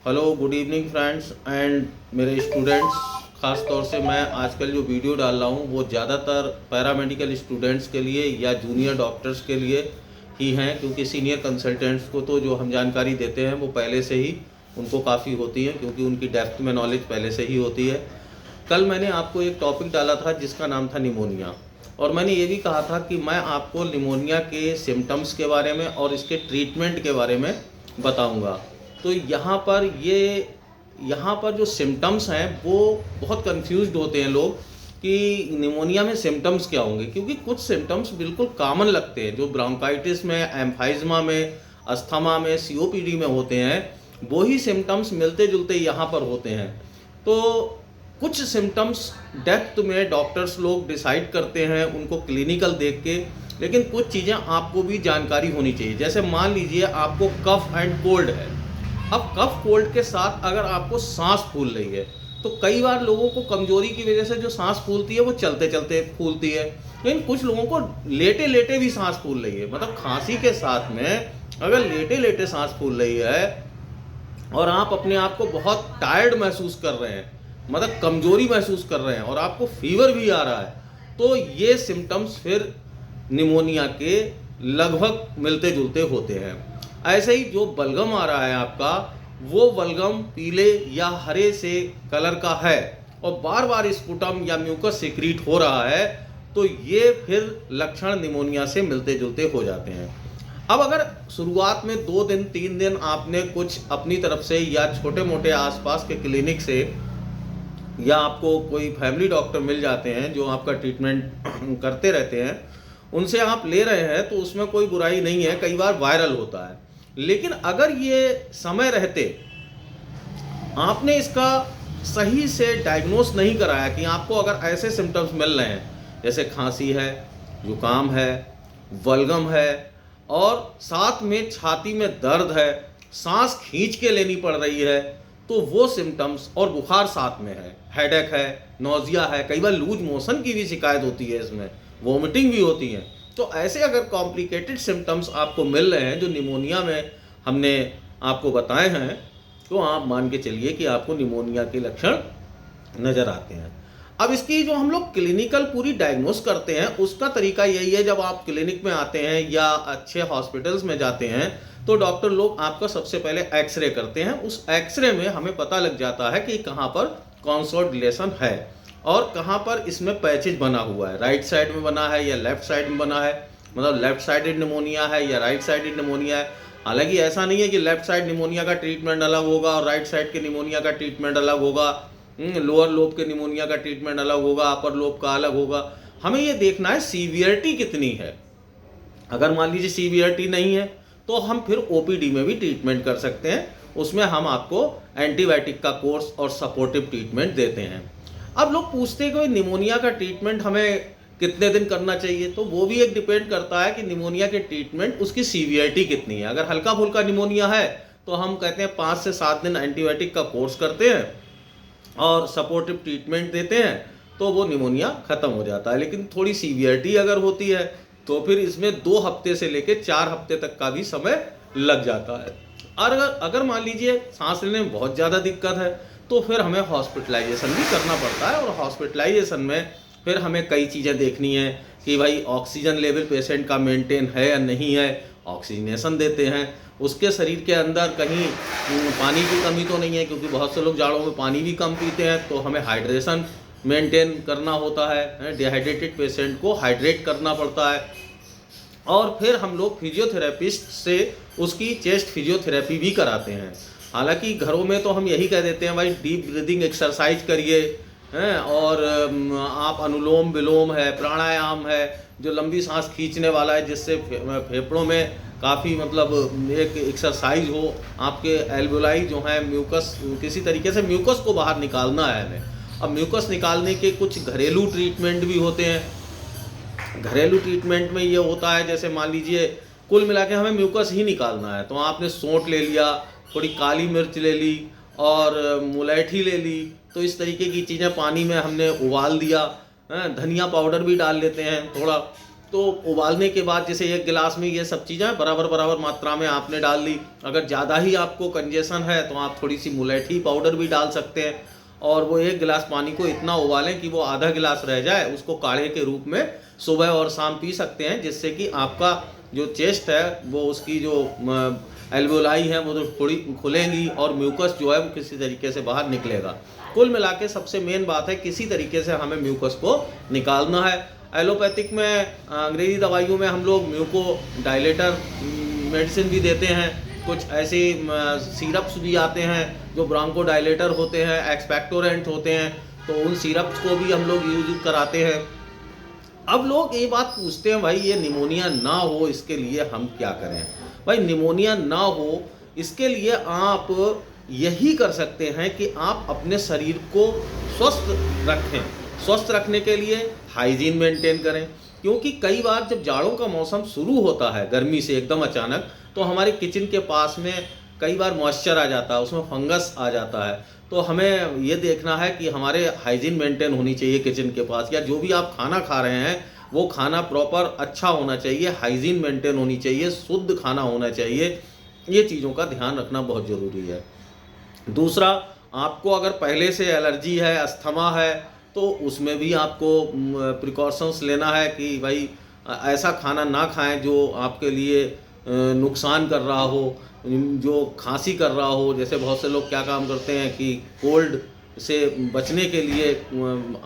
Hello good evening friends and मेरे students. ख़ास तौर से मैं आजकल जो वीडियो डाल रहा हूँ वो ज़्यादातर पैरामेडिकल स्टूडेंट्स के लिए या जूनियर डॉक्टर्स के लिए ही हैं, क्योंकि सीनियर कंसल्टेंट्स को तो जो हम जानकारी देते हैं वो पहले से ही उनको काफ़ी होती है, क्योंकि उनकी डेप्थ में नॉलेज पहले से ही होती है। कल मैंने आपको एक टॉपिक डाला था जिसका नाम था निमोनिया, और मैंने ये भी कहा था कि मैं आपको निमोनिया के सिम्टम्स के बारे में और इसके ट्रीटमेंट के बारे में बताऊंगा। तो यहाँ पर जो सिम्टम्स हैं वो बहुत कंफ्यूज्ड होते हैं लोग कि निमोनिया में सिम्टम्स क्या होंगे, क्योंकि कुछ सिम्टम्स बिल्कुल कॉमन लगते हैं जो ब्रोंकाइटिस में, एम्फाइजमा में, अस्थमा में, सीओपीडी में होते हैं, वो ही सिम्टम्स मिलते जुलते यहाँ पर होते हैं। तो कुछ सिम्टम्स डेप्थ में डॉक्टर्स लोग डिसाइड करते हैं उनको क्लिनिकल देख के, लेकिन कुछ चीज़ें आपको भी जानकारी होनी चाहिए। जैसे मान लीजिए आपको कफ एंड कोल्ड है। अब कफ कोल्ड के साथ अगर आपको सांस फूल रही है, तो कई बार लोगों को कमजोरी की वजह से जो सांस फूलती है वो चलते चलते फूलती है, लेकिन कुछ लोगों को लेटे लेटे भी सांस फूल रही है। मतलब खांसी के साथ में अगर लेटे लेटे सांस फूल रही है और आप अपने आप को बहुत टायर्ड महसूस कर रहे हैं, मतलब कमजोरी महसूस कर रहे हैं और आपको फीवर भी आ रहा है, तो ये सिम्टम्स फिर निमोनिया के लगभग मिलते जुलते होते हैं। ऐसे ही जो बलगम आ रहा है आपका, वो बलगम पीले या हरे से कलर का है और बार बार स्पुटम या म्यूकस सिक्रीट हो रहा है, तो ये फिर लक्षण निमोनिया से मिलते जुलते हो जाते हैं। अब अगर शुरुआत में 2 दिन 3 दिन आपने कुछ अपनी तरफ से या छोटे मोटे आसपास के क्लिनिक से या आपको कोई फैमिली डॉक्टर मिल जाते हैं जो आपका ट्रीटमेंट करते रहते हैं, उनसे आप ले रहे हैं तो उसमें कोई बुराई नहीं है, कई बार वायरल होता है। लेकिन अगर ये समय रहते आपने इसका सही से डायग्नोस नहीं कराया कि आपको अगर ऐसे सिम्टम्स मिल रहे हैं जैसे खांसी है, जुकाम है, बलगम है और साथ में छाती में दर्द है, सांस खींच के लेनी पड़ रही है, तो वो सिम्टम्स और बुखार साथ में है, हेडेक है, नोजिया है, कई बार लूज मोशन की भी शिकायत होती है, इसमें वोमिटिंग भी होती है, तो ऐसे अगर कॉम्प्लिकेटेड सिम्टम्स आपको मिल रहे हैं जो निमोनिया में हमने आपको बताए हैं, तो आप मान के चलिए कि आपको निमोनिया के लक्षण नज़र आते हैं। अब इसकी जो हम लोग क्लिनिकल पूरी डायग्नोस करते हैं उसका तरीका यही है, जब आप क्लिनिक में आते हैं या अच्छे हॉस्पिटल्स में जाते हैं तो डॉक्टर लोग आपका सबसे पहले एक्सरे करते हैं। उस एक्सरे में हमें पता लग जाता है कि कहाँ पर कौन सा डिलेशन है और कहाँ पर इसमें पैचेज बना हुआ है, राइट साइड में बना है या लेफ्ट साइड में बना है, मतलब लेफ्ट साइडेड निमोनिया है या राइट साइडेड निमोनिया है। हालांकि ऐसा नहीं है कि लेफ्ट साइड निमोनिया का ट्रीटमेंट अलग होगा और राइट साइड के निमोनिया का ट्रीटमेंट अलग होगा, लोअर लोब के निमोनिया का ट्रीटमेंट अलग होगा, अपर लोब का अलग होगा। हमें ये देखना है सीवियरिटी कितनी है। अगर मान लीजिए सीवियरिटी नहीं है तो हम फिर ओपीडी में भी ट्रीटमेंट कर सकते हैं, उसमें हम आपको एंटीबायोटिक का कोर्स और सपोर्टिव ट्रीटमेंट देते हैं। अब लोग पूछते हैं कि निमोनिया का ट्रीटमेंट हमें कितने दिन करना चाहिए, तो वो भी एक डिपेंड करता है कि निमोनिया के ट्रीटमेंट उसकी सीवियरिटी कितनी है। अगर हल्का फुल्का निमोनिया है तो हम कहते हैं 5 से 7 दिन एंटीबायोटिक का कोर्स करते हैं और सपोर्टिव ट्रीटमेंट देते हैं, तो वो निमोनिया ख़त्म हो जाता है। लेकिन थोड़ी सीवियरिटी अगर होती है तो फिर इसमें 2 हफ्ते से लेकर 4 हफ्ते तक का भी समय लग जाता है। और अगर मान लीजिए सांस लेने में बहुत ज़्यादा दिक्कत है तो फिर हमें हॉस्पिटलाइजेशन भी करना पड़ता है, और हॉस्पिटलाइजेशन में फिर हमें कई चीज़ें देखनी है कि भाई ऑक्सीजन लेवल पेशेंट का मेंटेन है या नहीं है, ऑक्सीजनेशन देते हैं, उसके शरीर के अंदर कहीं पानी की कमी तो नहीं है, क्योंकि बहुत से लोग जाड़ों में पानी भी कम पीते हैं, तो हमें हाइड्रेशन मेंटेन करना होता है, डिहाइड्रेटेड पेशेंट को हाइड्रेट करना पड़ता है। और फिर हम लोग फिजियोथेरेपिस्ट से उसकी चेस्ट फिजियोथेरेपी भी कराते हैं। हालांकि घरों में तो हम यही कह देते हैं भाई डीप ब्रीदिंग एक्सरसाइज करिए हैं, और आप अनुलोम विलोम है, प्राणायाम है जो लंबी सांस खींचने वाला है, जिससे फेफड़ों में काफ़ी मतलब एक एक्सरसाइज हो, आपके एल्वोलाई जो है म्यूकस, किसी तरीके से म्यूकस को बाहर निकालना है हमें। अब म्यूकस निकालने के कुछ घरेलू ट्रीटमेंट भी होते हैं। घरेलू ट्रीटमेंट में ये होता है, जैसे मान लीजिए कुल मिला के हमें म्यूकस ही निकालना है, तो आपने सौंठ ले लिया, थोड़ी काली मिर्च ले ली और मुलैठी ले ली, तो इस तरीके की चीज़ें पानी में हमने उबाल दिया, धनिया पाउडर भी डाल लेते हैं थोड़ा, तो उबालने के बाद जैसे एक गिलास में ये सब चीज़ें बराबर बराबर मात्रा में आपने डाल ली। अगर ज़्यादा ही आपको कंजेशन है तो आप थोड़ी सी मुलैठी पाउडर भी डाल सकते हैं, और वो एक गिलास पानी को इतना उबालें कि वो आधा गिलास रह जाए, उसको काढ़े के रूप में सुबह और शाम पी सकते हैं, जिससे कि आपका जो चेस्ट है वो उसकी जो एल्वेओलाई है वो तो थोड़ी खुलेंगी और म्यूकस जो है वो किसी तरीके से बाहर निकलेगा। कुल मिला के सबसे मेन बात है किसी तरीके से हमें म्यूकस को निकालना है। एलोपैथिक में अंग्रेजी दवाइयों में हम लोग म्यूको डायलेटर मेडिसिन भी देते हैं, कुछ ऐसे सिरप्स भी आते हैं जो ब्रोंको डायलेटर होते हैं, एक्सपेक्टोरेंट होते हैं, तो उन सिरप्स को भी हम लोग यूज कराते हैं। अब लोग ये बात पूछते हैं, भाई ये निमोनिया ना हो इसके लिए हम क्या करें? भाई निमोनिया ना हो इसके लिए आप यही कर सकते हैं कि आप अपने शरीर को स्वस्थ रखें। स्वस्थ रखने के लिए हाइजीन मेंटेन करें, क्योंकि कई बार जब जाड़ों का मौसम शुरू होता है गर्मी से एकदम अचानक, तो हमारे किचन के पास में कई बार मॉइस्चर आ जाता है, उसमें फंगस आ जाता है। तो हमें ये देखना है कि हमारे हाइजीन मेंटेन होनी चाहिए किचन के पास, या जो भी आप खाना खा रहे हैं वो खाना प्रॉपर अच्छा होना चाहिए, हाइजीन मेंटेन होनी चाहिए, शुद्ध खाना होना चाहिए। ये चीज़ों का ध्यान रखना बहुत ज़रूरी है। दूसरा, आपको अगर पहले से एलर्जी है, अस्थमा है, तो उसमें भी आपको प्रिकॉशंस लेना है कि भाई ऐसा खाना ना खाएं जो आपके लिए नुकसान कर रहा हो, जो खांसी कर रहा हो। जैसे बहुत से लोग क्या काम करते हैं कि कोल्ड से बचने के लिए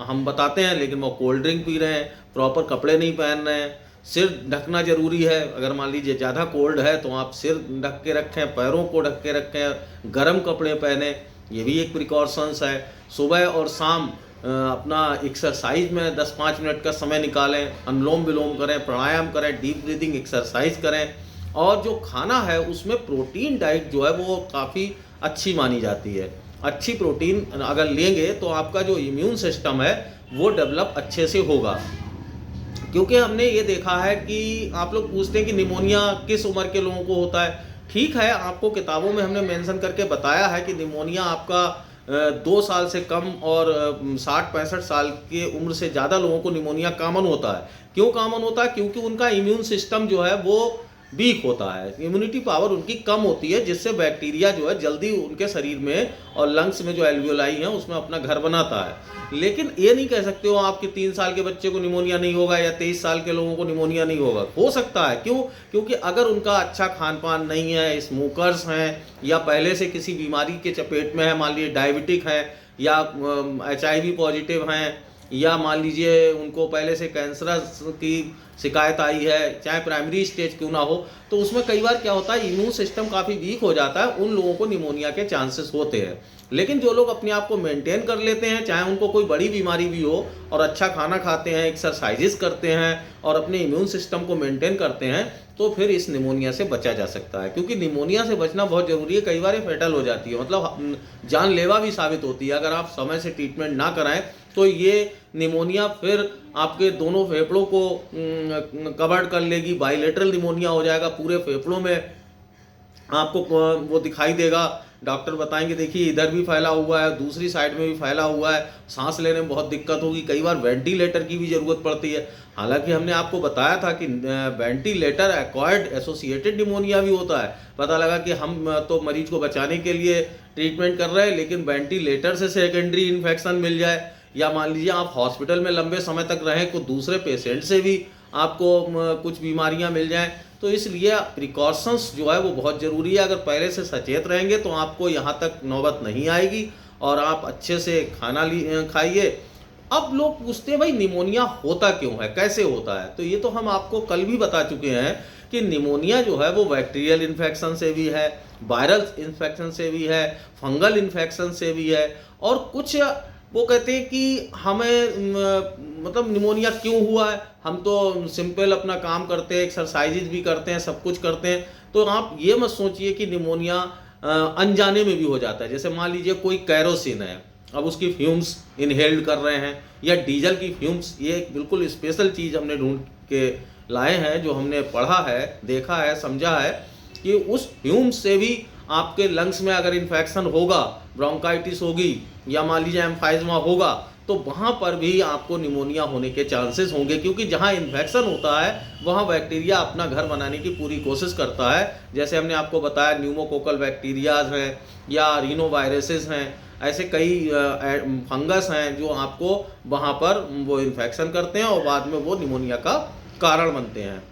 हम बताते हैं, लेकिन वो कोल्ड ड्रिंक पी रहे हैं, प्रॉपर कपड़े नहीं पहन रहे हैं। सिर ढकना ज़रूरी है, अगर मान लीजिए ज़्यादा कोल्ड है तो आप सिर ढक के रखें, पैरों को ढक के रखें, गर्म कपड़े पहने, ये भी एक प्रिकॉशंस है। सुबह और शाम अपना एक्सरसाइज में 10-5 मिनट का समय निकालें, अनुलोम विलोम करें, प्राणायाम करें, डीप ब्रीदिंग एक्सरसाइज करें, और जो खाना है उसमें प्रोटीन डाइट जो है वो काफ़ी अच्छी मानी जाती है। अच्छी प्रोटीन अगर लेंगे तो आपका जो इम्यून सिस्टम है वो डेवलप अच्छे से होगा। क्योंकि हमने ये देखा है कि आप लोग पूछते हैं कि निमोनिया किस उम्र के लोगों को होता है। ठीक है, आपको किताबों में हमने मेंशन करके बताया है कि निमोनिया आपका 2 साल से कम और 60-65 साल के उम्र से ज़्यादा लोगों को निमोनिया कॉमन होता है। क्यों कॉमन होता है? क्योंकि उनका इम्यून सिस्टम जो है वो वीक होता है, इम्यूनिटी पावर उनकी कम होती है, जिससे बैक्टीरिया जो है जल्दी उनके शरीर में और लंग्स में जो एल्वियोलाई है उसमें अपना घर बनाता है। लेकिन ये नहीं कह सकते हो आप कि 3 साल के बच्चे को निमोनिया नहीं होगा या 23 साल के लोगों को निमोनिया नहीं होगा। हो सकता है, क्यों? क्योंकि अगर उनका अच्छा खान पान नहीं है, स्मोकर्स हैं, या पहले से किसी बीमारी के चपेट में है, मान लीजिए डायबिटिक है, या HIV पॉजिटिव हैं, या मान लीजिए उनको पहले से कैंसरस की शिकायत आई है, चाहे प्राइमरी स्टेज क्यों ना हो, तो उसमें कई बार क्या होता है इम्यून सिस्टम काफ़ी वीक हो जाता है, उन लोगों को निमोनिया के चांसेस होते हैं। लेकिन जो लोग अपने आप को मेंटेन कर लेते हैं, चाहे उनको कोई बड़ी बीमारी भी हो, और अच्छा खाना खाते हैं, एक्सरसाइजेस करते हैं और अपने इम्यून सिस्टम को मेंटेन करते हैं, तो फिर इस निमोनिया से बचा जा सकता है। क्योंकि निमोनिया से बचना बहुत ज़रूरी है। कई बार ये फेटल हो जाती है, मतलब जानलेवा भी साबित होती है। अगर आप समय से ट्रीटमेंट ना कराएं तो ये निमोनिया फिर आपके दोनों फेफड़ों को कवर कर लेगी, बाइलेटरल निमोनिया हो जाएगा, पूरे फेफड़ों में आपको वो दिखाई देगा। डॉक्टर बताएंगे देखिए इधर भी फैला हुआ है, दूसरी साइड में भी फैला हुआ है, सांस लेने में बहुत दिक्कत होगी, कई बार वेंटिलेटर की भी ज़रूरत पड़ती है। हालांकि हमने आपको बताया था कि वेंटिलेटर एक्वायर्ड एसोसिएटेड निमोनिया भी होता है। पता लगा कि हम तो मरीज को बचाने के लिए ट्रीटमेंट कर रहे हैं, लेकिन वेंटिलेटर से सेकेंडरी इन्फेक्शन मिल जाए, या मान लीजिए आप हॉस्पिटल में लंबे समय तक रहें, तो दूसरे पेशेंट से भी आपको कुछ बीमारियां मिल जाएं। तो इसलिए प्रिकॉशंस जो है वो बहुत ज़रूरी है। अगर पहले से सचेत रहेंगे तो आपको यहाँ तक नौबत नहीं आएगी, और आप अच्छे से खाना खाइए। अब लोग पूछते हैं भाई निमोनिया होता क्यों है, कैसे होता है? तो ये तो हम आपको कल भी बता चुके हैं कि निमोनिया जो है वो बैक्टीरियल इन्फेक्शन से भी है, वायरल इन्फेक्शन से भी है, फंगल इन्फेक्शन से भी है, और कुछ वो कहते हैं कि हमें मतलब निमोनिया क्यों हुआ है, हम तो सिंपल अपना काम करते हैं, एक्सरसाइजेज भी करते हैं, सब कुछ करते हैं। तो आप ये मत सोचिए कि निमोनिया अनजाने में भी हो जाता है। जैसे मान लीजिए कोई कैरोसिन है, अब उसकी फ्यूम्स इनहेल्ड कर रहे हैं, या डीजल की फ्यूम्स, ये एक बिल्कुल स्पेशल चीज़ हमने ढूंढ के लाए हैं, जो हमने पढ़ा है, देखा है, समझा है कि उस फ्यूम्स से भी आपके लंग्स में अगर इन्फेक्शन होगा, ब्रोंकाइटिस होगी, या मान लीजिए एम्फाइजमा होगा, तो वहाँ पर भी आपको निमोनिया होने के चांसेस होंगे, क्योंकि जहाँ इन्फेक्शन होता है वहाँ बैक्टीरिया अपना घर बनाने की पूरी कोशिश करता है। जैसे हमने आपको बताया न्यूमोकोकल बैक्टीरियाज हैं या रीनोवायरसेस हैं, ऐसे कई फंगस हैं जो आपको वहाँ पर वो इन्फेक्शन करते हैं और बाद में वो निमोनिया का कारण बनते हैं।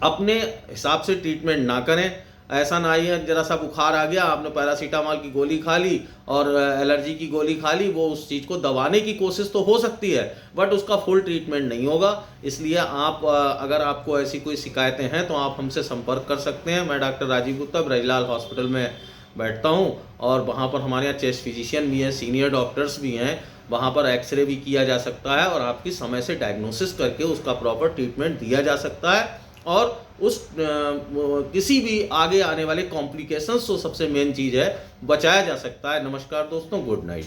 अपने हिसाब से ट्रीटमेंट ना करें। ऐसा ना ही है ज़रा सा बुखार आ गया, आपने पैरासीटामोल की गोली खा ली और एलर्जी की गोली खा ली, वो उस चीज़ को दबाने की कोशिश तो हो सकती है बट उसका फुल ट्रीटमेंट नहीं होगा। इसलिए आप अगर आपको ऐसी कोई शिकायतें हैं तो आप हमसे संपर्क कर सकते हैं। मैं डॉक्टर राजीव गुप्ता ब्रजलाल हॉस्पिटल में बैठता हूँ और वहाँ पर हमारे यहाँ चेस्ट फिजिशियन भी हैं, सीनियर डॉक्टर्स भी हैं। वहाँ पर एक्सरे भी किया जा सकता है और आपकी समय से डायग्नोसिस करके उसका प्रॉपर ट्रीटमेंट दिया जा सकता है और उस किसी भी आगे आने वाले कॉम्प्लिकेशंस, तो सबसे मेन चीज़ है, बचाया जा सकता है। नमस्कार दोस्तों, गुड नाइट।